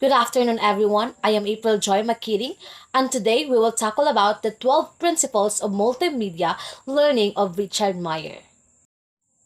Good afternoon, everyone. I am April Joy McKinney, and today we will tackle about the 12 principles of multimedia learning of Richard Meyer.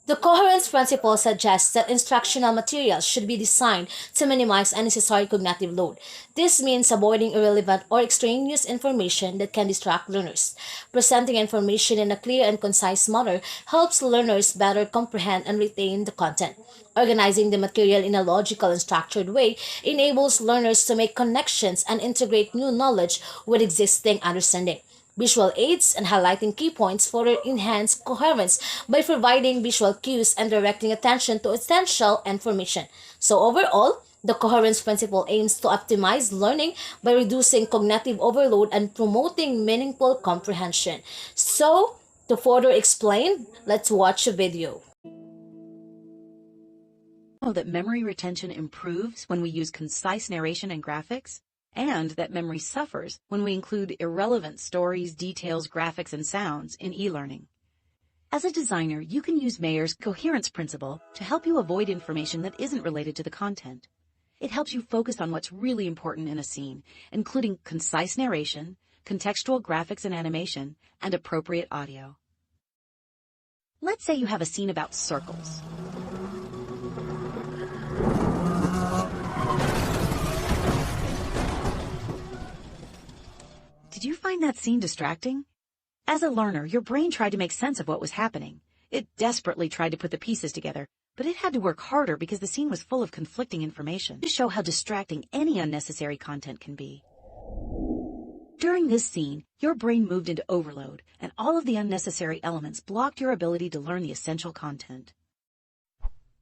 The coherence principle suggests that instructional materials should be designed to minimize unnecessary cognitive load. This means avoiding irrelevant or extraneous information that can distract learners. Presenting information in a clear and concise manner helps learners better comprehend and retain the content. Organizing the material in a logical and structured way enables learners to make connections and integrate new knowledge with existing understanding. Visual aids and highlighting key points further enhance coherence by providing visual cues and directing attention to essential information. So overall, the coherence principle aims to optimize learning by reducing cognitive overload and promoting meaningful comprehension. So, to further explain, let's watch a video. Know that memory retention improves when we use concise narration and graphics, and that memory suffers when we include irrelevant stories, details, graphics, and sounds in e-learning. As a designer, you can use Mayer's coherence principle to help you avoid information that isn't related to the content. It helps you focus on what's really important in a scene, including concise narration, contextual graphics and animation, and appropriate audio. Let's say you have a scene about circles. Did you find that scene distracting? As a learner, your brain tried to make sense of what was happening. It desperately tried to put the pieces together, but it had to work harder because the scene was full of conflicting information to show how distracting any unnecessary content can be. During this scene, your brain moved into overload, and all of the unnecessary elements blocked your ability to learn the essential content.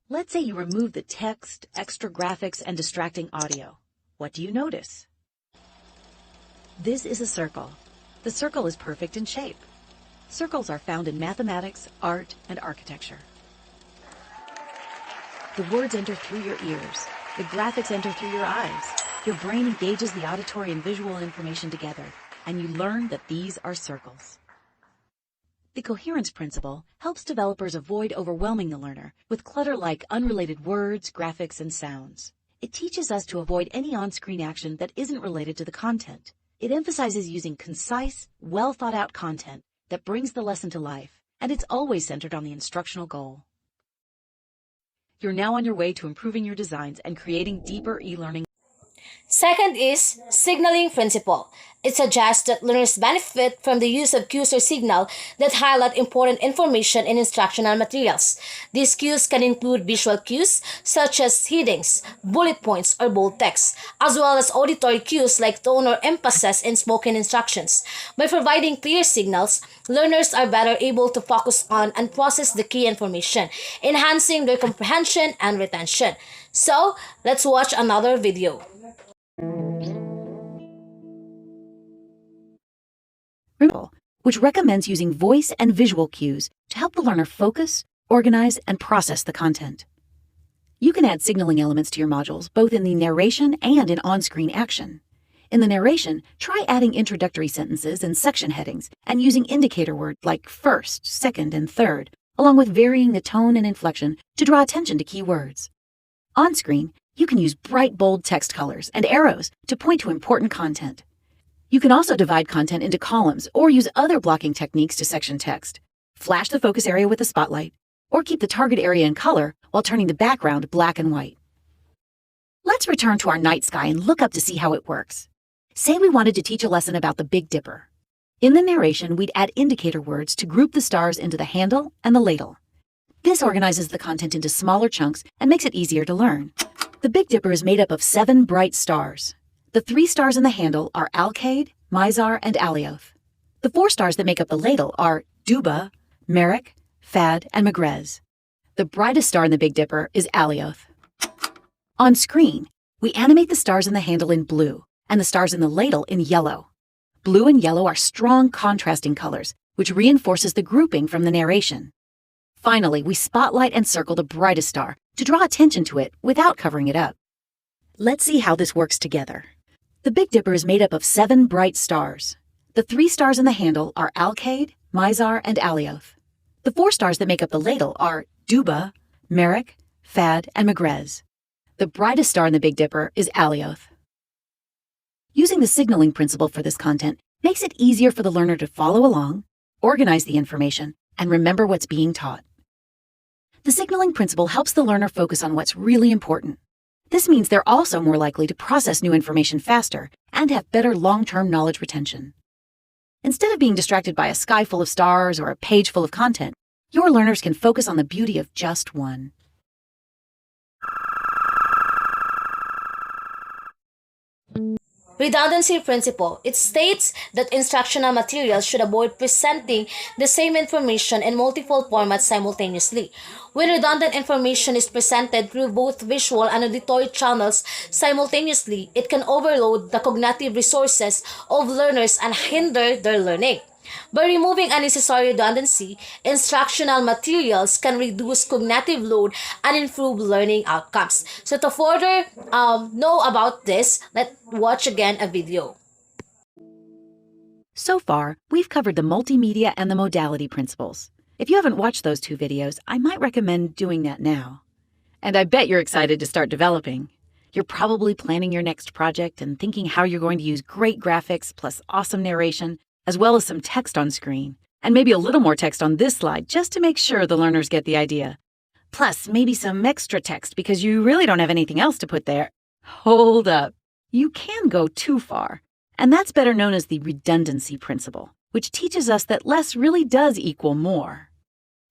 Let's say you remove the text, extra graphics, and distracting audio. What do you notice? This is a circle. The circle is perfect in shape. Circles are found in mathematics, art, and architecture. The words enter through your ears. The graphics enter through your eyes. Your brain engages the auditory and visual information together, and you learn that these are circles. The coherence principle helps developers avoid overwhelming the learner with clutter like unrelated words, graphics, and sounds. It teaches us to avoid any on-screen action that isn't related to the content. It emphasizes using concise, well-thought-out content that brings the lesson to life, and it's always centered on the instructional goal. You're now on your way to improving your designs and creating deeper e-learning. Second is signaling principle. It suggests that learners benefit from the use of cues or signal that highlight important information in instructional materials. These cues can include visual cues such as headings, bullet points, or bold text, as well as auditory cues like tone or emphasis in spoken instructions. By providing clear signals, learners are better able to focus on and process the key information, enhancing their comprehension and retention. So, let's watch another video. Which recommends using voice and visual cues to help the learner focus, organize, and process the content. You can add signaling elements to your modules both in the narration and in on-screen action. In the narration, try adding introductory sentences and section headings and using indicator words like first, second, and third, along with varying the tone and inflection to draw attention to key words. On-screen, you can use bright, bold text colors and arrows to point to important content. You can also divide content into columns or use other blocking techniques to section text. Flash the focus area with a spotlight, or keep the target area in color while turning the background black and white. Let's return to our night sky and look up to see how it works. Say we wanted to teach a lesson about the Big Dipper. In the narration, we'd add indicator words to group the stars into the handle and the ladle. This organizes the content into smaller chunks and makes it easier to learn. The Big Dipper is made up of 7 bright stars. The 3 stars in the handle are Alkaid, Mizar, and Alioth. The 4 stars that make up the ladle are Duba, Merik, Fad, and Megrez. The brightest star in the Big Dipper is Alioth. On screen, we animate the stars in the handle in blue and the stars in the ladle in yellow. Blue and yellow are strong contrasting colors, which reinforces the grouping from the narration. Finally, we spotlight and circle the brightest star to draw attention to it without covering it up. Let's see how this works together. The Big Dipper is made up of 7 bright stars. The 3 stars in the handle are Alkaid, Mizar, and Alioth. The 4 stars that make up the ladle are Duba, Merik, Fad, and Megrez. The brightest star in the Big Dipper is Alioth. Using the signaling principle for this content makes it easier for the learner to follow along, organize the information, and remember what's being taught. The signaling principle helps the learner focus on what's really important. This means they're also more likely to process new information faster and have better long-term knowledge retention. Instead of being distracted by a sky full of stars or a page full of content, your learners can focus on the beauty of just one. Redundancy principle. It states that instructional materials should avoid presenting the same information in multiple formats simultaneously. When redundant information is presented through both visual and auditory channels simultaneously, it can overload the cognitive resources of learners and hinder their learning. By removing unnecessary redundancy, instructional materials can reduce cognitive load and improve learning outcomes. So to further know about this, let's watch again a video. So far, we've covered the multimedia and the modality principles. If you haven't watched those two videos, I might recommend doing that now. And I bet you're excited to start developing. You're probably planning your next project and thinking how you're going to use great graphics plus awesome narration, as well as some text on screen, and maybe a little more text on this slide just to make sure the learners get the idea. Plus, maybe some extra text because you really don't have anything else to put there. Hold up. You can go too far. And that's better known as the redundancy principle, which teaches us that less really does equal more.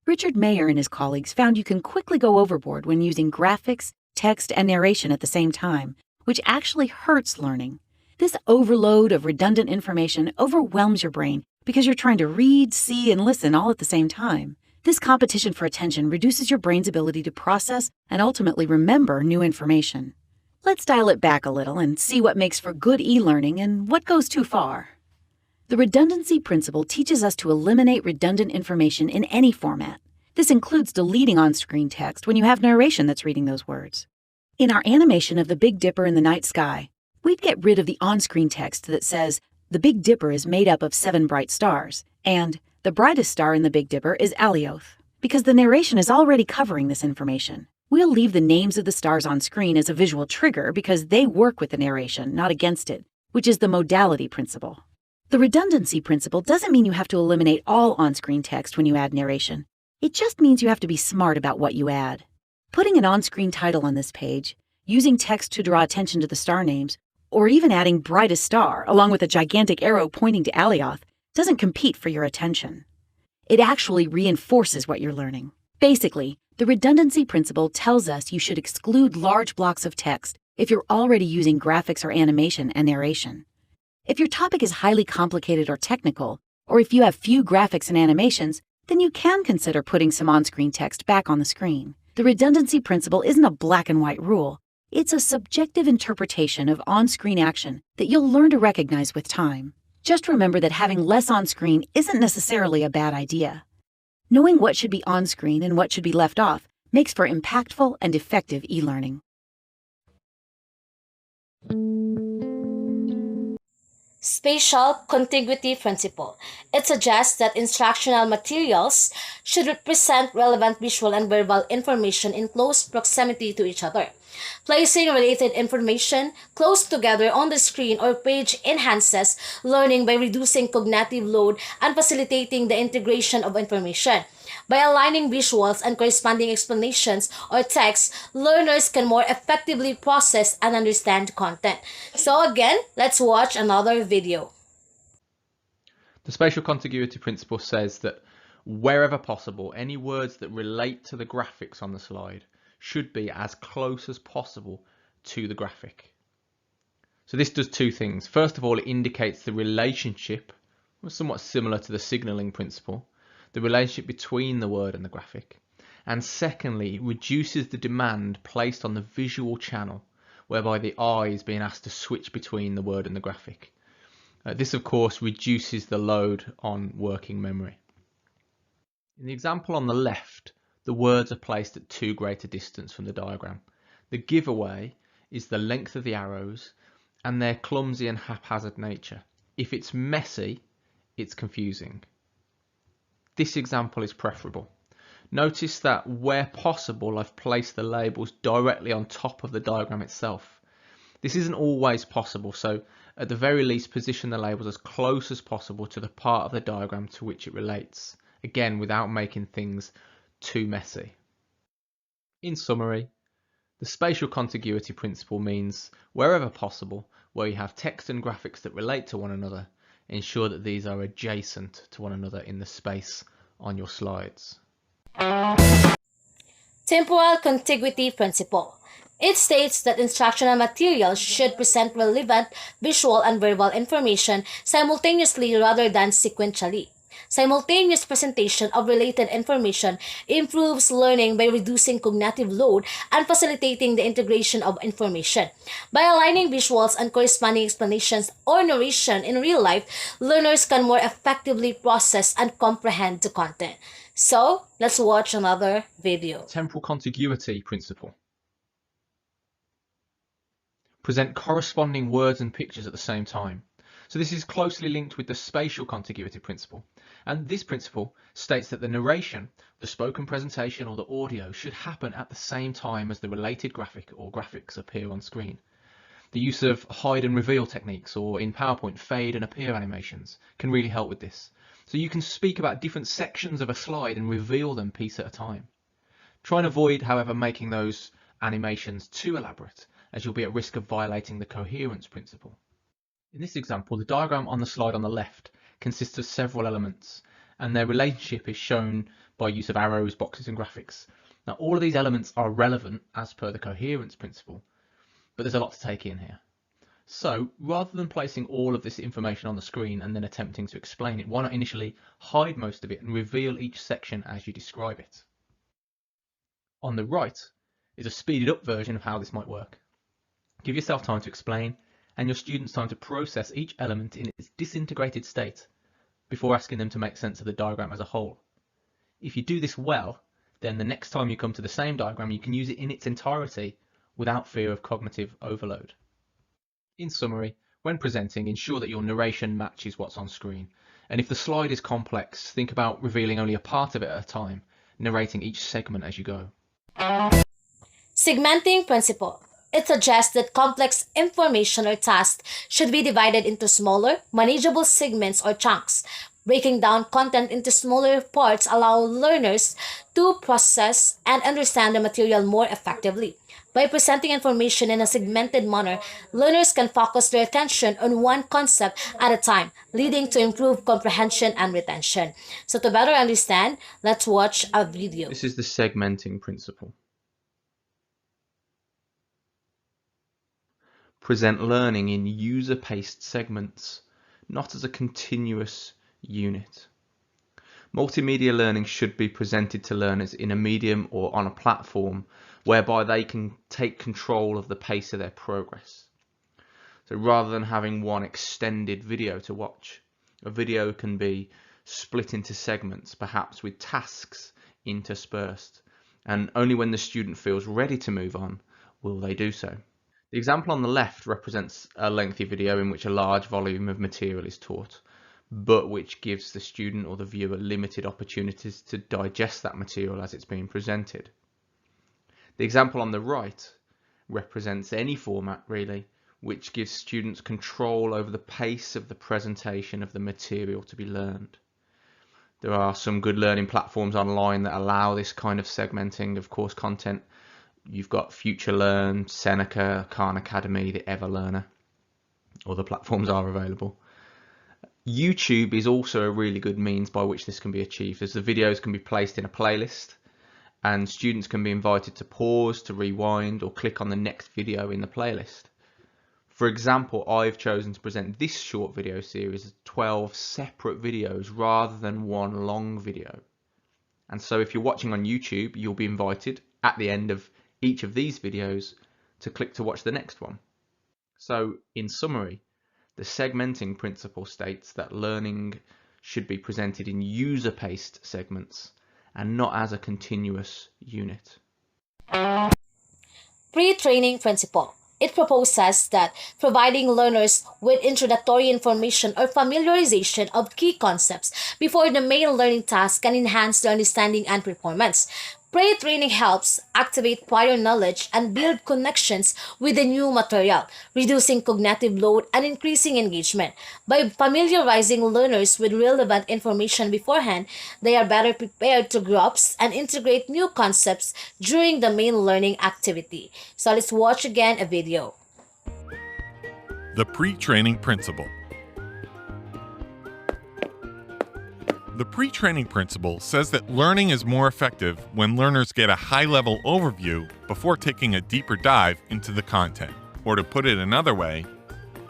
Richard Mayer and his colleagues found you can quickly go overboard when using graphics, text, and narration at the same time, which actually hurts learning. This overload of redundant information overwhelms your brain because you're trying to read, see, and listen all at the same time. This competition for attention reduces your brain's ability to process and ultimately remember new information. Let's dial it back a little and see what makes for good e-learning and what goes too far. The redundancy principle teaches us to eliminate redundant information in any format. This includes deleting on-screen text when you have narration that's reading those words. In our animation of the Big Dipper in the night sky, we'd get rid of the on-screen text that says, "The Big Dipper is made up of 7 bright stars," and "The brightest star in the Big Dipper is Alioth," because the narration is already covering this information. We'll leave the names of the stars on screen as a visual trigger because they work with the narration, not against it, which is the modality principle. The redundancy principle doesn't mean you have to eliminate all on-screen text when you add narration. It just means you have to be smart about what you add. Putting an on-screen title on this page, using text to draw attention to the star names, or even adding brightest star along with a gigantic arrow pointing to Alioth doesn't compete for your attention. It actually reinforces what you're learning. Basically, the redundancy principle tells us you should exclude large blocks of text if you're already using graphics or animation and narration. If your topic is highly complicated or technical, or if you have few graphics and animations, then you can consider putting some on-screen text back on the screen. The redundancy principle isn't a black and white rule. It's a subjective interpretation of on-screen action that you'll learn to recognize with time. Just remember that having less on-screen isn't necessarily a bad idea. Knowing what should be on-screen and what should be left off makes for impactful and effective e-learning. Spatial contiguity principle. It suggests that instructional materials should represent relevant visual and verbal information in close proximity to each other. Placing related information close together on the screen or page enhances learning by reducing cognitive load and facilitating the integration of information. By aligning visuals and corresponding explanations or text, learners can more effectively process and understand content. So again, let's watch another video. The spatial contiguity principle says that wherever possible, any words that relate to the graphics on the slide should be as close as possible to the graphic. So this does two things. First of all, it indicates the relationship, somewhat similar to the signaling principle, the relationship between the word and the graphic. And secondly, it reduces the demand placed on the visual channel, whereby the eye is being asked to switch between the word and the graphic. This, of course, reduces the load on working memory. In the example on the left, the words are placed at too great a distance from the diagram. The giveaway is the length of the arrows and their clumsy and haphazard nature. If it's messy, it's confusing. This example is preferable. Notice that where possible, I've placed the labels directly on top of the diagram itself. This isn't always possible, so at the very least position the labels as close as possible to the part of the diagram to which it relates, again without making things too messy. In summary, the spatial contiguity principle means, wherever possible, where you have text and graphics that relate to one another, ensure that these are adjacent to one another in the space on your slides. Temporal contiguity principle. It states that instructional materials should present relevant visual and verbal information simultaneously rather than sequentially. Simultaneous presentation of related information improves learning by reducing cognitive load and facilitating the integration of information. By aligning visuals and corresponding explanations or narration in real life, learners can more effectively process and comprehend the content. So, let's watch another video. Temporal contiguity principle. Present corresponding words and pictures at the same time. So this is closely linked with the spatial contiguity principle. And this principle states that the narration, the spoken presentation or the audio should happen at the same time as the related graphic or graphics appear on screen. The use of hide and reveal techniques, or in PowerPoint, fade and appear animations, can really help with this. So you can speak about different sections of a slide and reveal them piece at a time. Try and avoid, however, making those animations too elaborate, as you'll be at risk of violating the coherence principle. In this example, the diagram on the slide on the left consists of several elements, and their relationship is shown by use of arrows, boxes, and graphics. Now, all of these elements are relevant as per the coherence principle, but there's a lot to take in here. So, rather than placing all of this information on the screen and then attempting to explain it, why not initially hide most of it and reveal each section as you describe it? On the right is a speeded up version of how this might work. Give yourself time to explain, and your students time to process each element in its disintegrated state before asking them to make sense of the diagram as a whole. If you do this well, then the next time you come to the same diagram, you can use it in its entirety without fear of cognitive overload. In summary, when presenting, ensure that your narration matches what's on screen. And if the slide is complex, think about revealing only a part of it at a time, narrating each segment as you go. Segmenting principle. It suggests that complex information or tasks should be divided into smaller, manageable segments or chunks. Breaking down content into smaller parts allow learners to process and understand the material more effectively. By presenting information in a segmented manner, learners can focus their attention on one concept at a time, leading to improved comprehension and retention. So to better understand, let's watch a video. This is the segmenting principle. Present learning in user-paced segments, not as a continuous unit. Multimedia learning should be presented to learners in a medium or on a platform whereby they can take control of the pace of their progress. So rather than having one extended video to watch, a video can be split into segments, perhaps with tasks interspersed, and only when the student feels ready to move on will they do so. The example on the left represents a lengthy video in which a large volume of material is taught, but which gives the student or the viewer limited opportunities to digest that material as it's being presented. The example on the right represents any format really, which gives students control over the pace of the presentation of the material to be learned. There are some good learning platforms online that allow this kind of segmenting of course content. You've got FutureLearn, Seneca, Khan Academy, the Everlearner. Other platforms are available. YouTube is also a really good means by which this can be achieved, as the videos can be placed in a playlist and students can be invited to pause, to rewind, or click on the next video in the playlist. For example, I've chosen to present this short video series as 12 separate videos rather than one long video. And so if you're watching on YouTube, you'll be invited at the end of each of these videos to click to watch the next one. So in summary, the segmenting principle states that learning should be presented in user-paced segments and not as a continuous unit. Pre-training principle. It proposes that providing learners with introductory information or familiarization of key concepts before the main learning task can enhance their understanding and performance. Pre-training helps activate prior knowledge and build connections with the new material, reducing cognitive load and increasing engagement. By familiarizing learners with relevant information beforehand, they are better prepared to grasp and integrate new concepts during the main learning activity. So let's watch again a video. The pre-training principle. The pre-training principle says that learning is more effective when learners get a high-level overview before taking a deeper dive into the content. Or to put it another way,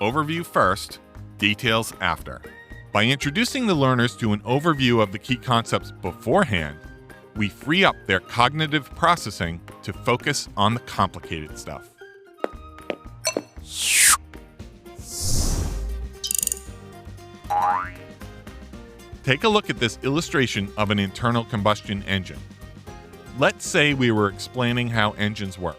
overview first, details after. By introducing the learners to an overview of the key concepts beforehand, we free up their cognitive processing to focus on the complicated stuff. Take a look at this illustration of an internal combustion engine. Let's say we were explaining how engines work.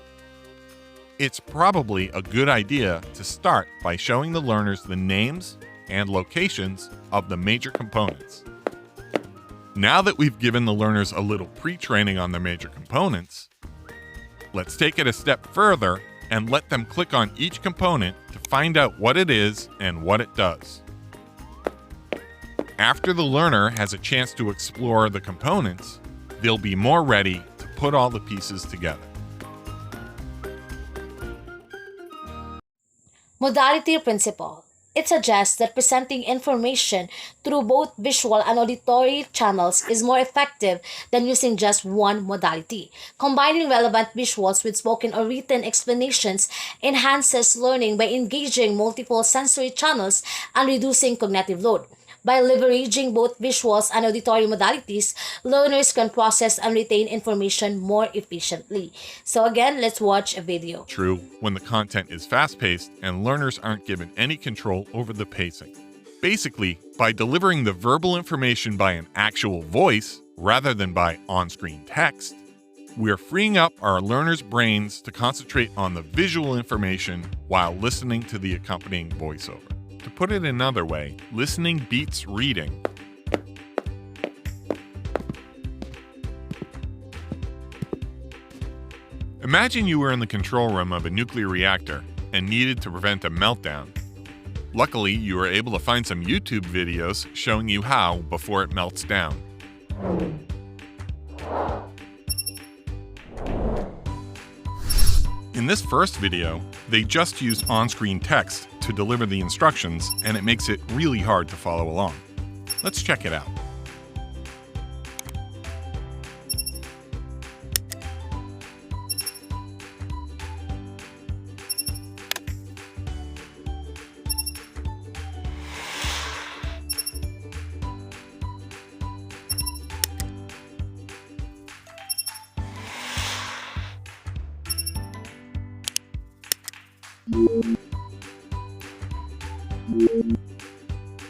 It's probably a good idea to start by showing the learners the names and locations of the major components. Now that we've given the learners a little pre-training on the major components, let's take it a step further and let them click on each component to find out what it is and what it does. After the learner has a chance to explore the components, they'll be more ready to put all the pieces together. Modality principle. It suggests that presenting information through both visual and auditory channels is more effective than using just one modality. Combining relevant visuals with spoken or written explanations enhances learning by engaging multiple sensory channels and reducing cognitive load. By leveraging both visuals and auditory modalities, learners can process and retain information more efficiently. So again, let's watch a video. True when the content is fast-paced and learners aren't given any control over the pacing. Basically, by delivering the verbal information by an actual voice rather than by on-screen text, we're freeing up our learners' brains to concentrate on the visual information while listening to the accompanying voiceover. To put it another way, listening beats reading. Imagine you were in the control room of a nuclear reactor and needed to prevent a meltdown. Luckily, you were able to find some YouTube videos showing you how before it melts down. In this first video, they just use on-screen text to deliver the instructions, and it makes it really hard to follow along. Let's check it out.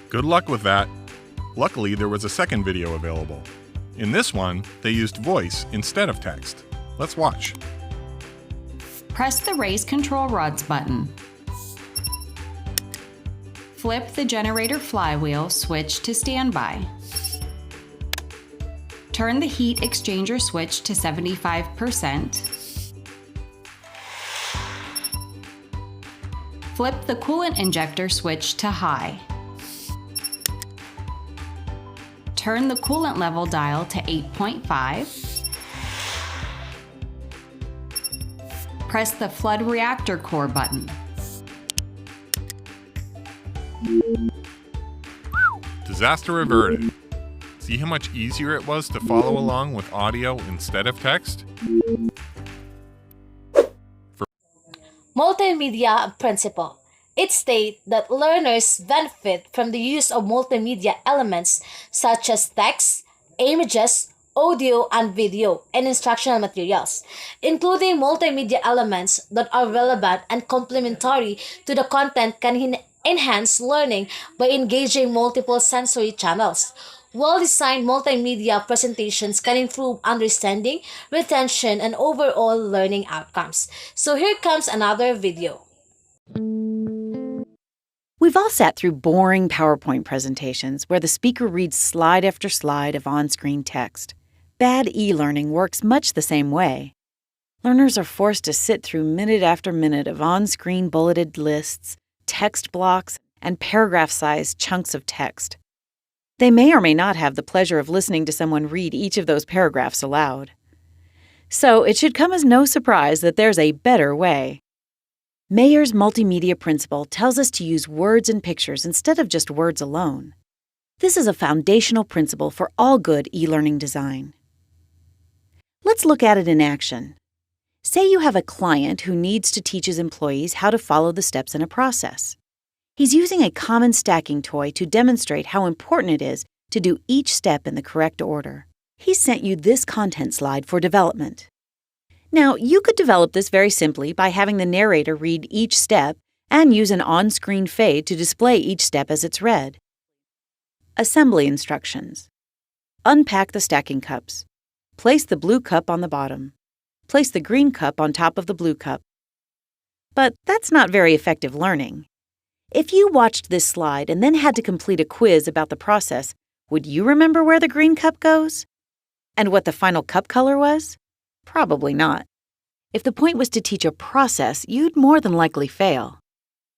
Good luck with that. Luckily, there was a second video available. In this one, they used voice instead of text. Let's watch. Press the Raise Control Rods button. Flip the generator flywheel switch to standby. Turn the heat exchanger switch to 75%. Flip the coolant injector switch to high. Turn the coolant level dial to 8.5. Press the flood reactor core button. Disaster averted. See how much easier it was to follow along with audio instead of text? Multimedia principle. It states that learners benefit from the use of multimedia elements such as text, images, audio, and video in instructional materials, including multimedia elements that are relevant and complementary to the content can enhance learning by engaging multiple sensory channels. Well-designed multimedia presentations can improve understanding, retention, and overall learning outcomes. So here comes another video. We've all sat through boring PowerPoint presentations where the speaker reads slide after slide of on-screen text. Bad e-learning works much the same way. Learners are forced to sit through minute after minute of on-screen bulleted lists, text blocks, and paragraph-sized chunks of text. They may or may not have the pleasure of listening to someone read each of those paragraphs aloud. So it should come as no surprise that there's a better way. Mayer's multimedia principle tells us to use words and pictures instead of just words alone. This is a foundational principle for all good e-learning design. Let's look at it in action. Say you have a client who needs to teach his employees how to follow the steps in a process. He's using a common stacking toy to demonstrate how important it is to do each step in the correct order. He sent you this content slide for development. Now, you could develop this very simply by having the narrator read each step and use an on-screen fade to display each step as it's read. Assembly instructions. Unpack the stacking cups. Place the blue cup on the bottom. Place the green cup on top of the blue cup. But that's not very effective learning. If you watched this slide and then had to complete a quiz about the process, would you remember where the green cup goes? And what the final cup color was? Probably not. If the point was to teach a process, you'd more than likely fail.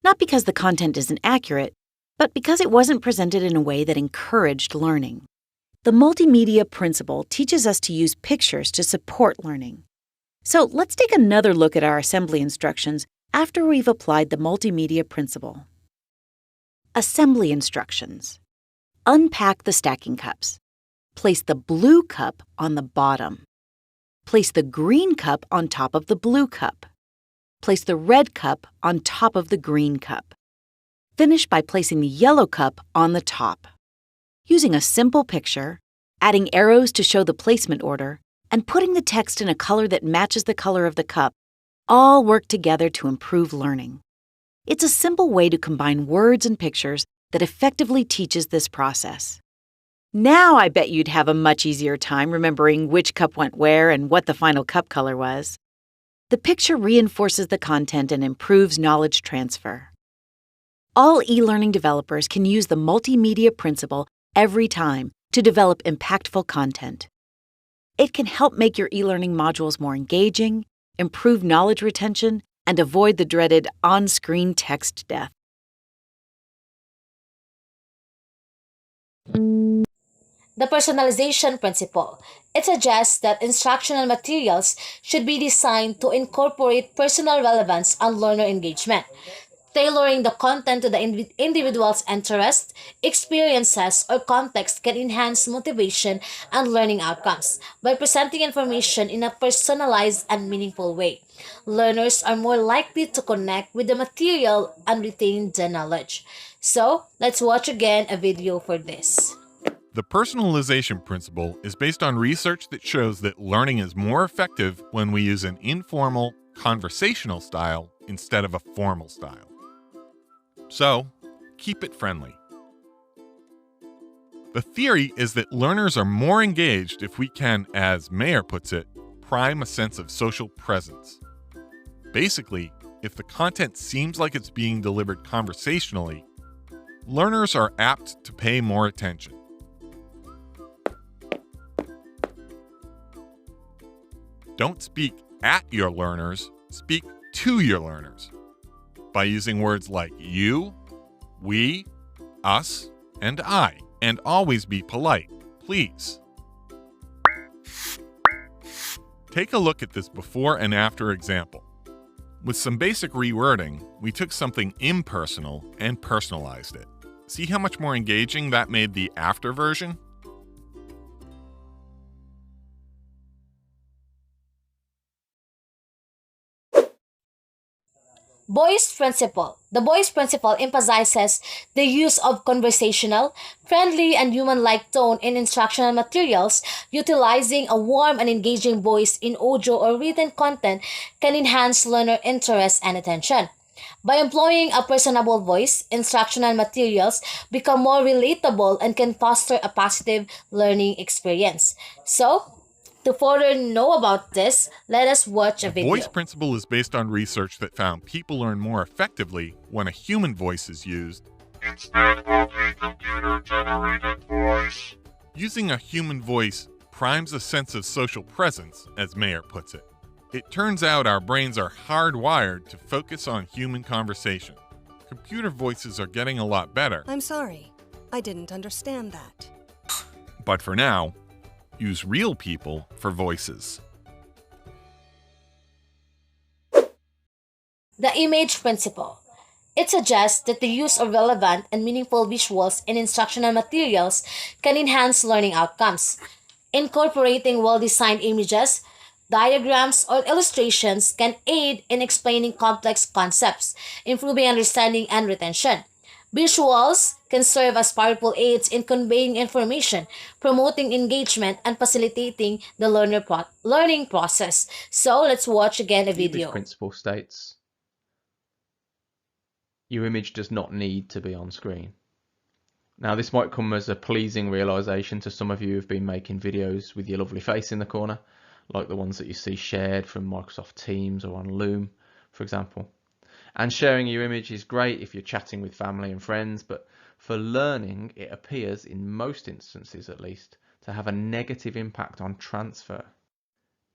Not because the content isn't accurate, but because it wasn't presented in a way that encouraged learning. The multimedia principle teaches us to use pictures to support learning. So let's take another look at our assembly instructions after we've applied the multimedia principle. Assembly instructions. Unpack the stacking cups. Place the blue cup on the bottom. Place the green cup on top of the blue cup. Place the red cup on top of the green cup. Finish by placing the yellow cup on the top. Using a simple picture, adding arrows to show the placement order, and putting the text in a color that matches the color of the cup, all work together to improve learning. It's a simple way to combine words and pictures that effectively teaches this process. Now I bet you'd have a much easier time remembering which cup went where and what the final cup color was. The picture reinforces the content and improves knowledge transfer. All e-learning developers can use the multimedia principle every time to develop impactful content. It can help make your e-learning modules more engaging, improve knowledge retention, and avoid the dreaded on-screen text death. The personalization principle. It suggests that instructional materials should be designed to incorporate personal relevance and learner engagement. Tailoring the content to the individual's interests, experiences, or context can enhance motivation and learning outcomes by presenting information in a personalized and meaningful way. Learners are more likely to connect with the material and retain the knowledge. So, let's watch again a video for this. The personalization principle is based on research that shows that learning is more effective when we use an informal, conversational style instead of a formal style. So, keep it friendly. The theory is that learners are more engaged if we can, as Mayer puts it, prime a sense of social presence. Basically, if the content seems like it's being delivered conversationally, learners are apt to pay more attention. Don't speak at your learners, speak to your learners by using words like you, we, us, and I, and always be polite, please. Take a look at this before and after example. With some basic rewording, we took something impersonal and personalized it. See how much more engaging that made the after version? Boy's principle. The Boy's principle emphasizes the use of conversational, friendly, and human-like tone in instructional materials. Utilizing a warm and engaging voice in audio or written content can enhance learner interest and attention. By employing a personable voice, instructional materials become more relatable and can foster a positive learning experience. So, to further know about this, let us watch a video. The voice principle is based on research that found people learn more effectively when a human voice is used instead of a computer-generated voice. Using a human voice primes a sense of social presence, as Mayer puts it. It turns out our brains are hardwired to focus on human conversation. Computer voices are getting a lot better. I'm sorry. I didn't understand that. But for now, use real people for voices. The image principle. It suggests that the use of relevant and meaningful visuals in instructional materials can enhance learning outcomes. Incorporating well-designed images, diagrams, or illustrations can aid in explaining complex concepts, improving understanding and retention. Visuals can serve as powerful aids in conveying information, promoting engagement, and facilitating the learning process. So let's watch again a The image video. principle states, your image does not need to be on screen. Now this might come as a pleasing realization to some of you who've been making videos with your lovely face in the corner, like the ones that you see shared from Microsoft Teams or on Loom, for example. And sharing your image is great if you're chatting with family and friends, but for learning, it appears, in most instances at least, to have a negative impact on transfer.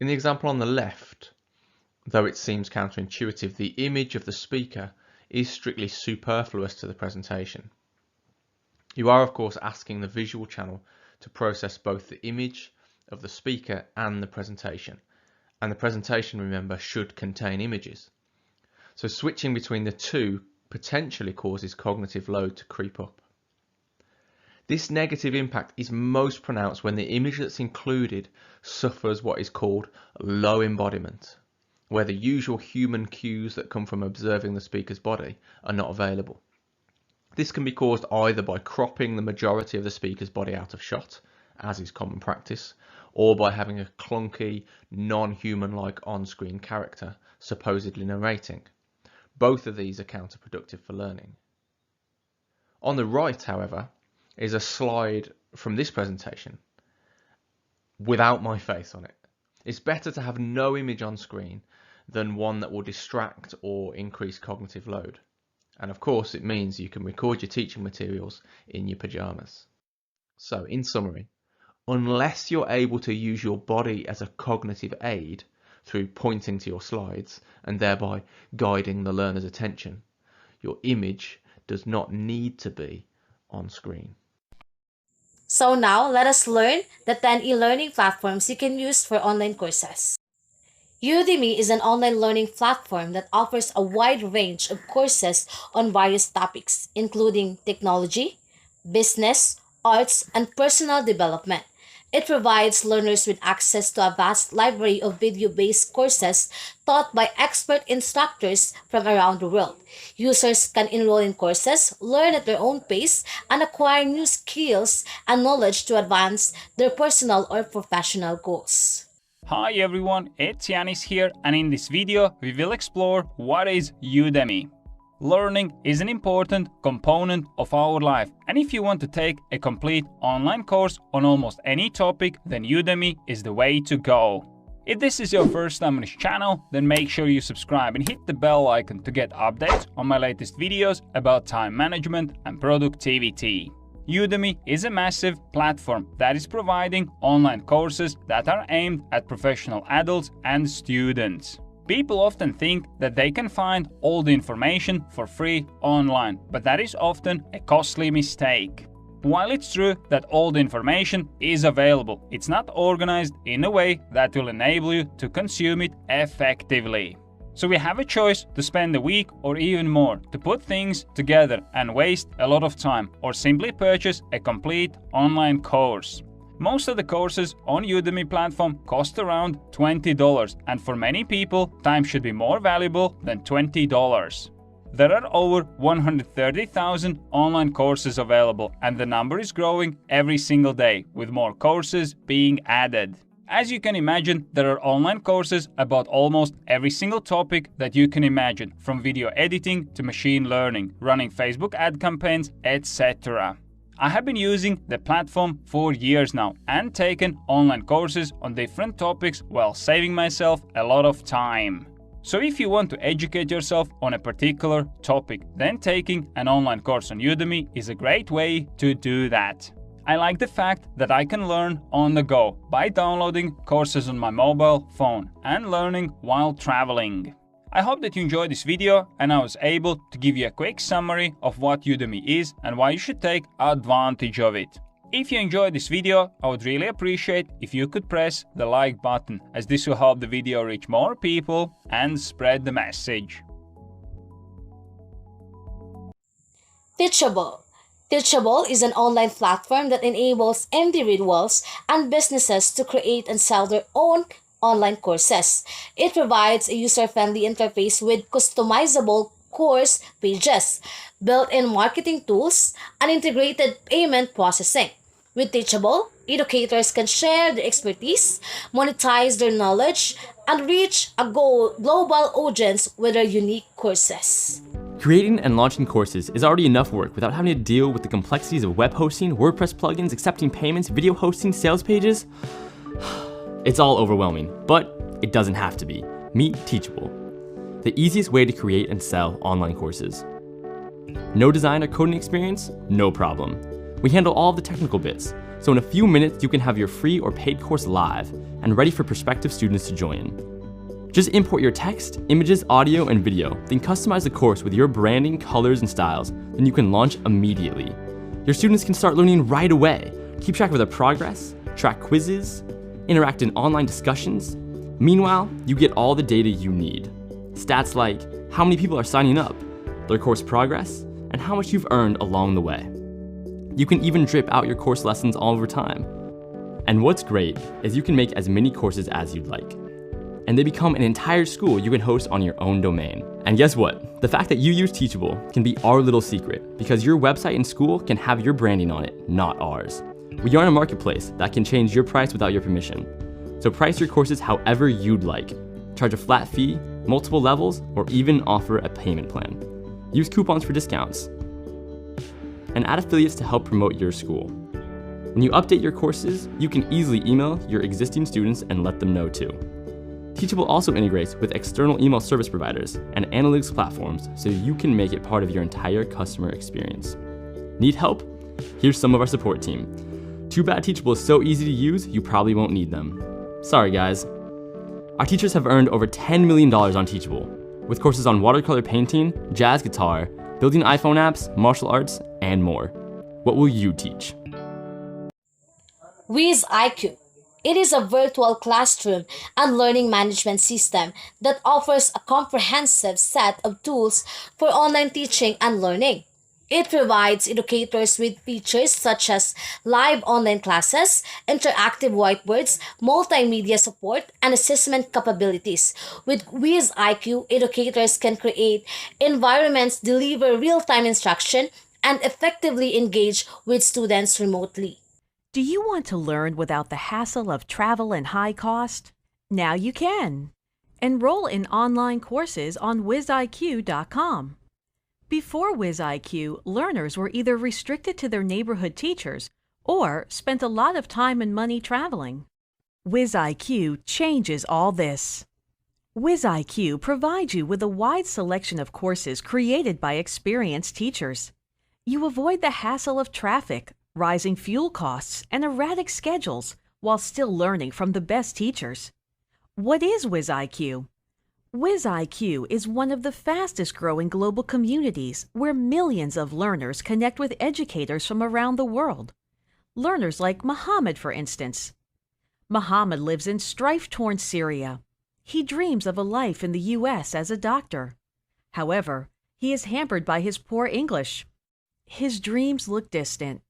In the example on the left, though it seems counterintuitive, the image of the speaker is strictly superfluous to the presentation. You are, of course, asking the visual channel to process both the image of the speaker and the presentation. And the presentation, remember, should contain images. So switching between the two potentially causes cognitive load to creep up. This negative impact is most pronounced when the image that's included suffers what is called low embodiment, where the usual human cues that come from observing the speaker's body are not available. This can be caused either by cropping the majority of the speaker's body out of shot, as is common practice, or by having a clunky, non-human-like on-screen character supposedly narrating. Both of these are counterproductive for learning. On the right, however, is a slide from this presentation without my face on it. It's better to have no image on screen than one that will distract or increase cognitive load. And of course, it means you can record your teaching materials in your pajamas. So, in summary, unless you're able to use your body as a cognitive aid through pointing to your slides and thereby guiding the learner's attention, your image does not need to be on screen. So now, let us learn the 10 e-learning platforms you can use for online courses. Udemy is an online learning platform that offers a wide range of courses on various topics, including technology, business, arts, and personal development. It provides learners with access to a vast library of video-based courses taught by expert instructors from around the world. Users can enroll in courses, learn at their own pace, and acquire new skills and knowledge to advance their personal or professional goals. Hi everyone, it's Yanis here, and in this video we will explore what is Udemy. Learning is an important component of our life, and if you want to take a complete online course on almost any topic, then Udemy is the way to go. If this is your first time on this channel, then make sure you subscribe and hit the bell icon to get updates on my latest videos about time management and productivity. Udemy is a massive platform that is providing online courses that are aimed at professional adults and students. People often think that they can find all the information for free online, but that is often a costly mistake. While it's true that all the information is available, it's not organized in a way that will enable you to consume it effectively. So we have a choice to spend a week or even more to put things together and waste a lot of time, or simply purchase a complete online course. Most of the courses on Udemy platform cost around $20, and for many people, time should be more valuable than $20. There are over 130,000 online courses available, and the number is growing every single day, with more courses being added. As you can imagine, there are online courses about almost every single topic that you can imagine, from video editing to machine learning, running Facebook ad campaigns, etc. I have been using the platform for years now and taken online courses on different topics while saving myself a lot of time. So if you want to educate yourself on a particular topic, then taking an online course on Udemy is a great way to do that. I like the fact that I can learn on the go by downloading courses on my mobile phone and learning while traveling. I hope that you enjoyed this video and I was able to give you a quick summary of what Udemy is and why you should take advantage of it. If you enjoyed this video, I would really appreciate if you could press the like button, as this will help the video reach more people and spread the message. Teachable. Teachable is an online platform that enables individuals and businesses to create and sell their own online courses. It provides a user-friendly interface with customizable course pages, built-in marketing tools, and integrated payment processing. With Teachable, educators can share their expertise, monetize their knowledge, and reach a global audience with their unique courses. Creating and launching courses is already enough work without having to deal with the complexities of web hosting, WordPress plugins, accepting payments, video hosting, sales pages. It's all overwhelming, but it doesn't have to be. Meet Teachable, the easiest way to create and sell online courses. No design or coding experience? No problem. We handle all of the technical bits, so in a few minutes you can have your free or paid course live and ready for prospective students to join. Just import your text, images, audio, and video, then customize the course with your branding, colors, and styles, then you can launch immediately. Your students can start learning right away, keep track of their progress, track quizzes, interact in online discussions. Meanwhile, you get all the data you need. Stats like how many people are signing up, their course progress, and how much you've earned along the way. You can even drip out your course lessons all over time. And what's great is you can make as many courses as you'd like. And they become an entire school you can host on your own domain. And guess what? The fact that you use Teachable can be our little secret, because your website and school can have your branding on it, not ours. We are in a marketplace that can change your price without your permission. So price your courses however you'd like. Charge a flat fee, multiple levels, or even offer a payment plan. Use coupons for discounts. And add affiliates to help promote your school. When you update your courses, you can easily email your existing students and let them know too. Teachable also integrates with external email service providers and analytics platforms, so you can make it part of your entire customer experience. Need help? Here's some of our support team. Too bad Teachable is so easy to use, you probably won't need them. Sorry guys. Our teachers have earned over $10 million on Teachable, with courses on watercolor painting, jazz guitar, building iPhone apps, martial arts, and more. What will you teach? Wiz IQ. It is a virtual classroom and learning management system that offers a comprehensive set of tools for online teaching and learning. It provides educators with features such as live online classes, interactive whiteboards, multimedia support, and assessment capabilities. With Wiz IQ, educators can create environments, deliver real-time instruction, and effectively engage with students remotely. Do you want to learn without the hassle of travel and high cost? Now you can. Enroll in online courses on wiziq.com. Before WizIQ, learners were either restricted to their neighborhood teachers or spent a lot of time and money traveling. WizIQ changes all this. WizIQ provides you with a wide selection of courses created by experienced teachers. You avoid the hassle of traffic, rising fuel costs, and erratic schedules while still learning from the best teachers. What is WizIQ? WizIQ is one of the fastest growing global communities where millions of learners connect with educators from around the world. Learners like Muhammad, for instance. Muhammad lives in strife-torn Syria. He dreams of a life in the U.S. as a doctor. However, he is hampered by his poor English. His dreams look distant.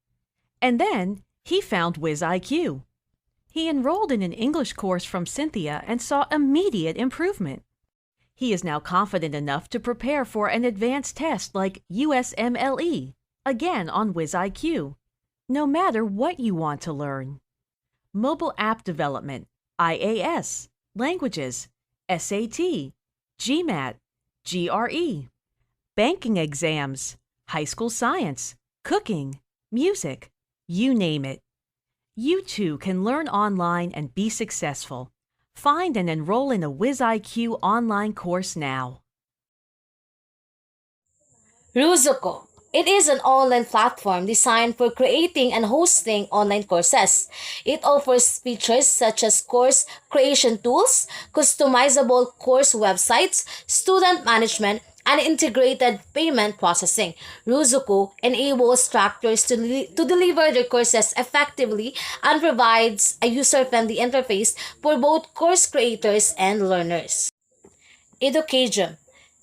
And then he found WizIQ. He enrolled in an English course from Cynthia and saw immediate improvement. He is now confident enough to prepare for an advanced test like USMLE, again on WizIQ, no matter what you want to learn. Mobile app development, IAS, languages, SAT, GMAT, GRE, banking exams, high school science, cooking, music, you name it. You too can learn online and be successful. Find and enroll in a WizIQ online course now. Ruzuko. It is an online platform designed for creating and hosting online courses. It offers features such as course creation tools, customizable course websites, student management, and integrated payment processing. Ruzuku enables instructors to deliver their courses effectively and provides a user-friendly interface for both course creators and learners. Educadium.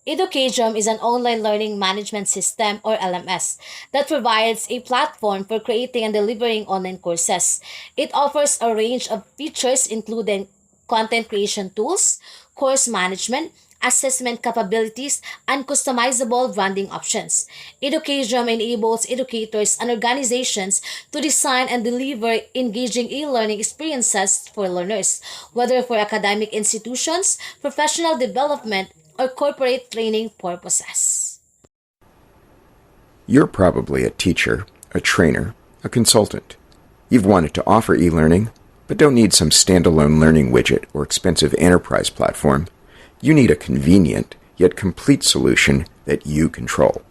Educadium is an online learning management system or LMS that provides a platform for creating and delivering online courses. It offers a range of features including content creation tools, course management, assessment capabilities, and customizable branding options. Educadium enables educators and organizations to design and deliver engaging e-learning experiences for learners, whether for academic institutions, professional development, or corporate training purposes. You're probably a teacher, a trainer, a consultant. You've wanted to offer e-learning, but don't need some standalone learning widget or expensive enterprise platform. You need a convenient, yet complete solution that you control.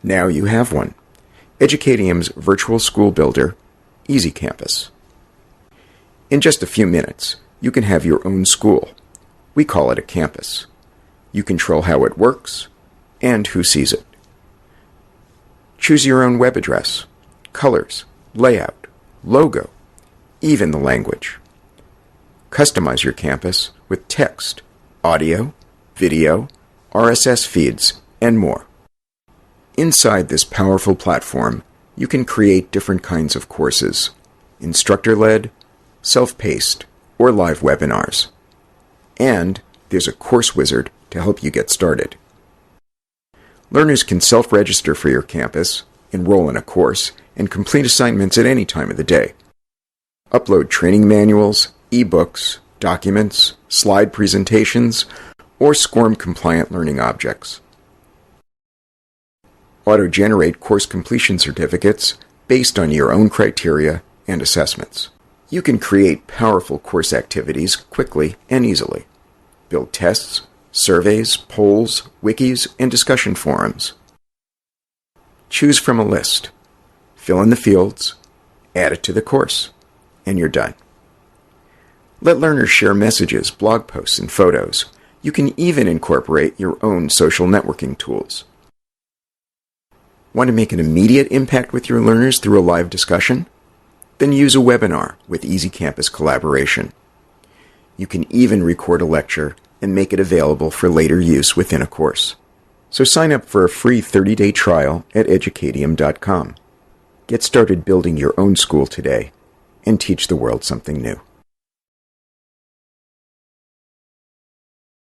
Now you have one. Educadium's virtual school builder, Easy Campus. In just a few minutes, you can have your own school. We call it a campus. You control how it works and who sees it. Choose your own web address, colors, layout, logo, even the language. Customize your campus with text, audio, video, RSS feeds, and more. Inside this powerful platform, you can create different kinds of courses, instructor-led, self-paced, or live webinars. And there's a course wizard to help you get started. Learners can self-register for your campus, enroll in a course, and complete assignments at any time of the day. Upload training manuals, ebooks, documents, slide presentations, or SCORM-compliant learning objects. Auto-generate course completion certificates based on your own criteria and assessments. You can create powerful course activities quickly and easily. Build tests, surveys, polls, wikis, and discussion forums. Choose from a list. Fill in the fields, add it to the course, and you're done. Let learners share messages, blog posts, and photos. You can even incorporate your own social networking tools. Want to make an immediate impact with your learners through a live discussion? Then use a webinar with Easy Campus Collaboration. You can even record a lecture and make it available for later use within a course. So sign up for a free 30-day trial at educadium.com. Get started building your own school today and teach the world something new.